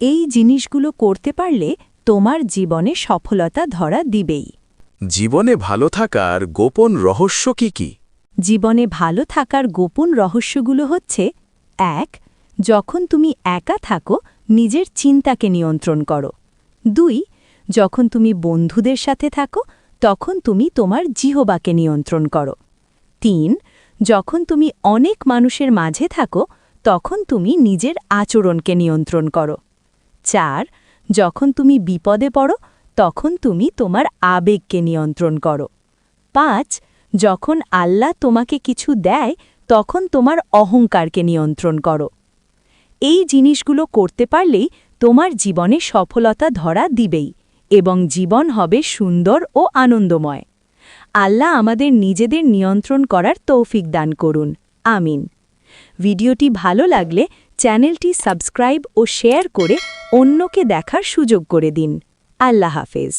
এই জিনিসগুলো করতে পারলে তোমার জীবনে সফলতা ধরা দিবেই। জীবনে ভালো থাকার গোপন রহস্য কি? জীবনে ভালো থাকার গোপন রহস্যগুলো হচ্ছে: ১. যখন তুমি একা থাকো নিজের চিন্তাকে নিয়ন্ত্রণ করো। ২. যখন তুমি বন্ধুদের সাথে থাকো তখন তুমি তোমার জিহ্বাকে নিয়ন্ত্রণ করো। ৩. যখন তুমি অনেক মানুষের মাঝে থাকো তখন তুমি নিজের আচরণকে নিয়ন্ত্রণ করো। ৪. যখন তুমি বিপদে পড়ো তখন তুমি তোমার আবেগকে নিয়ন্ত্রণ করো। ৫. যখন আল্লাহ তোমাকে কিছু দেয় তখন তোমার অহংকারকে নিয়ন্ত্রণ করো। এই জিনিসগুলো করতে পারলেই তোমার জীবনে সফলতা ধরা দিবেই এবং জীবন হবে সুন্দর ও আনন্দময়। আল্লাহ আমাদের নিজেদের নিয়ন্ত্রণ করার তৌফিক দান করুন। আমিন। ভিডিওটি ভালো লাগলে চ্যানেলটি সাবস্ক্রাইব ও শেয়ার করে অন্যকে দেখার সুযোগ করে দিন। আল্লাহ হাফেজ।